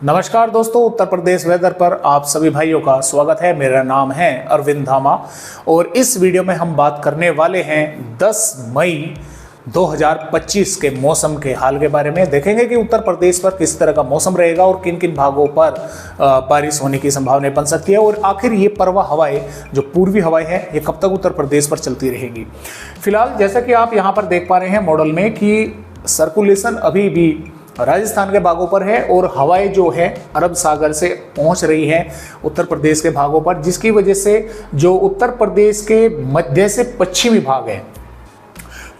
नमस्कार दोस्तों, उत्तर प्रदेश वेदर पर आप सभी भाइयों का स्वागत है। मेरा नाम है अरविंद धामा और इस वीडियो में हम बात करने वाले हैं 10 मई 2025 के मौसम के हाल के बारे में। देखेंगे कि उत्तर प्रदेश पर किस तरह का मौसम रहेगा और किन किन भागों पर बारिश होने की संभावना बन सकती है और आखिर ये परवा हवाएं जो पूर्वी हवाएं हैं ये कब तक उत्तर प्रदेश पर चलती रहेगी। फिलहाल जैसा कि आप यहाँ पर देख पा रहे हैं मॉडल में कि सर्कुलेशन अभी भी राजस्थान के भागों पर है और हवाएं जो है अरब सागर से पहुंच रही हैं उत्तर प्रदेश के भागों पर, जिसकी वजह से जो उत्तर प्रदेश के मध्य से पश्चिमी भाग है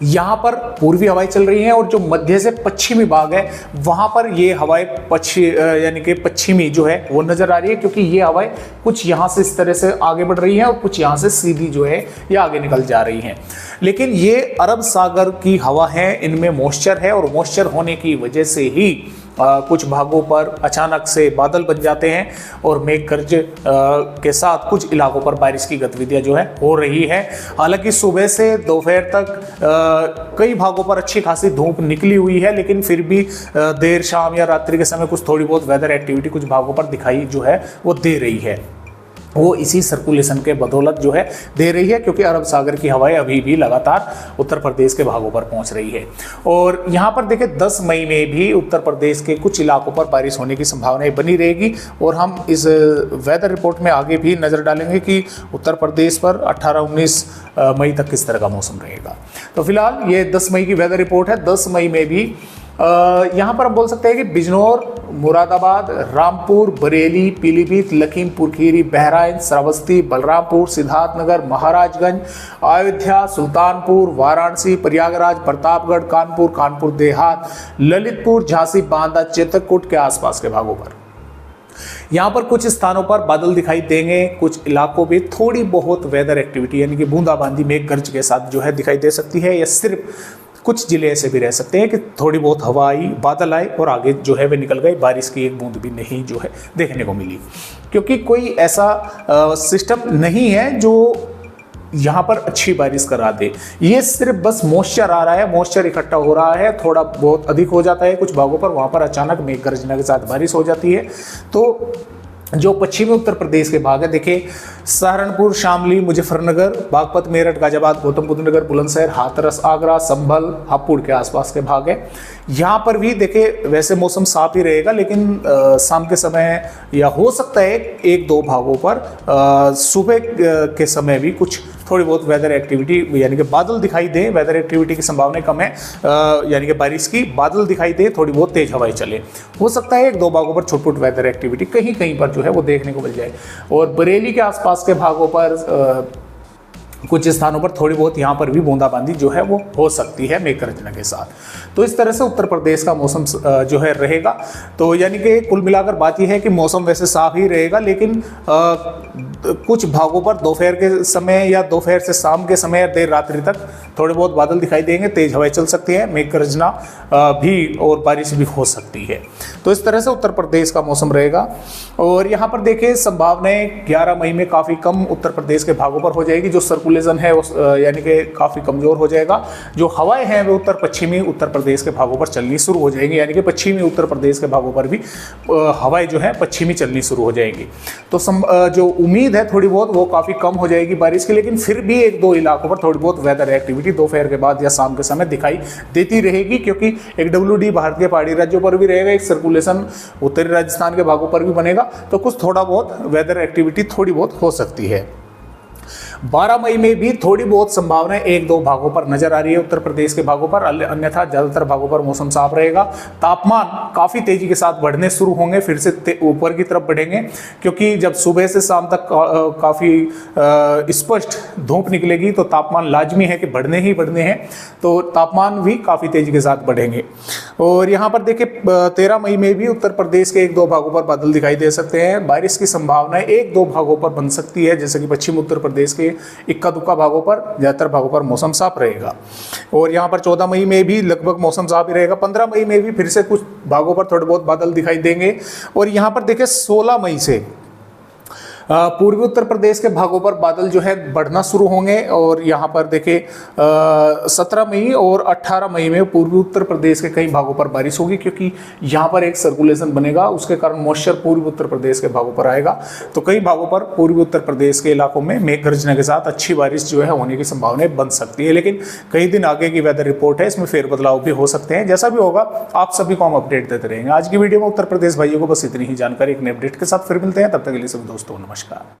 यहाँ पर पूर्वी हवाएं चल रही हैं और जो मध्य से पश्चिमी भाग है वहां पर ये हवाएं यानी कि पश्चिमी जो है वो नजर आ रही है, क्योंकि ये हवाएं कुछ यहाँ से इस तरह से आगे बढ़ रही हैं और कुछ यहाँ से सीधी जो है ये आगे निकल जा रही हैं। लेकिन ये अरब सागर की हवा है, इनमें मॉइस्चर है और मॉइस्चर होने की वजह से ही कुछ भागों पर अचानक से बादल बन जाते हैं और मेघ गर्ज के साथ कुछ इलाकों पर बारिश की गतिविधियां जो है हो रही है। हालांकि सुबह से दोपहर तक कई भागों पर अच्छी खासी धूप निकली हुई है, लेकिन फिर भी देर शाम या रात्रि के समय कुछ थोड़ी बहुत वेदर एक्टिविटी कुछ भागों पर दिखाई जो है वो दे रही है। वो इसी सर्कुलेशन के बदौलत जो है दे रही है, क्योंकि अरब सागर की हवाएं अभी भी लगातार उत्तर प्रदेश के भागों पर पहुंच रही है। और यहाँ पर देखिए 10 मई में भी उत्तर प्रदेश के कुछ इलाकों पर बारिश होने की संभावनाएं बनी रहेगी और हम इस वेदर रिपोर्ट में आगे भी नज़र डालेंगे कि उत्तर प्रदेश पर 18-19 मई तक किस तरह का मौसम रहेगा। तो फिलहाल ये 10 मई की वेदर रिपोर्ट है। 10 मई में भी यहाँ पर हम बोल सकते हैं कि बिजनौर, मुरादाबाद, रामपुर, बरेली, पीलीभीत, लखीमपुर खीरी, बहराइच, श्रावस्ती, बलरामपुर, सिद्धार्थनगर, महाराजगंज, अयोध्या, सुल्तानपुर, वाराणसी, प्रयागराज, प्रतापगढ़, कानपुर, कानपुर देहात, ललितपुर, झांसी, बांदा, चित्रकूट के आसपास के भागों पर यहाँ पर कुछ स्थानों पर बादल दिखाई देंगे। कुछ इलाकों में थोड़ी बहुत वेदर एक्टिविटी यानी कि बूंदाबांदी मेघ गर्ज के साथ जो है दिखाई दे सकती है, या सिर्फ कुछ जिले ऐसे भी रह सकते हैं कि थोड़ी बहुत हवा आई, बादल आए और आगे जो है वे निकल गए, बारिश की एक बूंद भी नहीं जो है देखने को मिली, क्योंकि कोई ऐसा सिस्टम नहीं है जो यहाँ पर अच्छी बारिश करा दे। ये सिर्फ बस मॉइस्चर आ रहा है, मॉइस्चर इकट्ठा हो रहा है, थोड़ा बहुत अधिक हो जाता है कुछ भागों पर, वहाँ पर अचानक मेघ गर्जना के साथ बारिश हो जाती है। तो जो पश्चिमी उत्तर प्रदेश के भाग है, देखिए सहारनपुर, शामली, मुजफ्फरनगर, बागपत, मेरठ, गाजियाबाद, गौतम बुद्ध नगर, बुलंदशहर, हाथरस, आगरा, संभल, हापुड़ के आसपास के भाग है। यहाँ पर भी देखिए वैसे मौसम साफ ही रहेगा, लेकिन शाम के समय या हो सकता है 1-2 भागों पर सुबह के समय भी कुछ थोड़ी बहुत वेदर एक्टिविटी यानी कि बादल दिखाई दे। वेदर एक्टिविटी की संभावना कम है, यानी कि बारिश की, बादल दिखाई दे, थोड़ी बहुत तेज हवाएं चले। हो सकता है 1-2 भागों पर छोट-छोट वेदर एक्टिविटी कहीं कहीं पर जो है वो देखने को मिल जाए। और बरेली के आसपास के भागों पर कुछ स्थानों पर थोड़ी बहुत यहाँ पर भी बूंदाबांदी जो है वो हो सकती है मेघ गर्जना के साथ। तो इस तरह से उत्तर प्रदेश का मौसम जो है रहेगा। तो यानी कि कुल मिलाकर बात यह है कि मौसम वैसे साफ ही रहेगा, लेकिन कुछ भागों पर दोपहर के समय या दोपहर से शाम के समय या देर रात्रि तक थोड़े बहुत बादल दिखाई देंगे, तेज हवाएं चल सकती हैं, मेघ गर्जना भी और बारिश भी हो सकती है। तो इस तरह से उत्तर प्रदेश का मौसम रहेगा। और यहाँ पर देखिए संभावनाएं 11 मई में काफ़ी कम उत्तर प्रदेश के भागों पर हो जाएगी। जो सर्कुलेशन है यानी कि काफ़ी कमज़ोर हो जाएगा। जो हवाएं हैं वो उत्तर पश्चिमी उत्तर प्रदेश के भागों पर चलनी शुरू हो जाएंगी, यानी कि पश्चिमी उत्तर प्रदेश के भागों पर भी हवाएं जो है पश्चिमी चलनी शुरू हो जाएंगी। तो जो उम्मीद है थोड़ी बहुत वो काफ़ी कम हो जाएगी बारिश की, लेकिन फिर भी 1-2 इलाकों पर थोड़ी बहुत वेदर एक्टिविटी दोपहर के बाद या शाम के समय दिखाई देती रहेगी, क्योंकि एक WD भारत के पहाड़ी राज्यों पर भी रहेगा, एक सर्कुलेशन उत्तरी राजस्थान के भागों पर भी बनेगा। तो कुछ थोड़ा बहुत वेदर एक्टिविटी थोड़ी बहुत हो सकती है। 12 मई में भी थोड़ी बहुत संभावनाएं 1-2 भागों पर नजर आ रही है उत्तर प्रदेश के भागों पर, अन्यथा ज्यादातर भागों पर मौसम साफ रहेगा। तापमान काफी तेजी के साथ बढ़ने शुरू होंगे, फिर से ऊपर की तरफ बढ़ेंगे, क्योंकि जब सुबह से शाम तक काफी स्पष्ट धूप निकलेगी तो तापमान लाजमी है कि बढ़ने ही बढ़ने हैं। तो तापमान भी काफी तेजी के साथ बढ़ेंगे। और यहाँ पर देखिए 13 मई में भी उत्तर प्रदेश के 1-2 भागों पर बादल दिखाई दे सकते हैं। बारिश की संभावना 1-2 भागों पर बन सकती है, जैसे कि पश्चिम उत्तर प्रदेश के इक्का दुक्का भागों पर, ज्यादातर भागों पर मौसम साफ रहेगा। और यहाँ पर 14 मई में भी लगभग मौसम साफ ही रहेगा। 15 मई में भी फिर से कुछ भागों पर थोड़े बहुत बादल दिखाई देंगे। और यहाँ पर देखिए 16 मई से पूर्वी उत्तर प्रदेश के भागों पर बादल जो है बढ़ना शुरू होंगे और यहाँ पर देखिए 17 मई और 18 मई में पूर्वी उत्तर प्रदेश के कई भागों पर बारिश होगी, क्योंकि यहाँ पर एक सर्कुलेशन बनेगा, उसके कारण मॉइस्चर पूर्वी उत्तर प्रदेश के भागों पर आएगा। तो कई भागों पर पूर्वी उत्तर प्रदेश के इलाकों में मेघ गर्जना के साथ अच्छी बारिश जो है होने की संभावनाएं बन सकती है। लेकिन कई दिन आगे की वेदर रिपोर्ट है, इसमें फेरबदलाव भी हो सकते हैं। जैसा भी होगा आप सभी को हम अपडेट देते रहेंगे। आज की वीडियो में उत्तर प्रदेश भाइयों को बस इतनी ही जानकारी, एक नए अपडेट के साथ फिर मिलते हैं। तब तक के लिए सभी दोस्तों नमस्कार।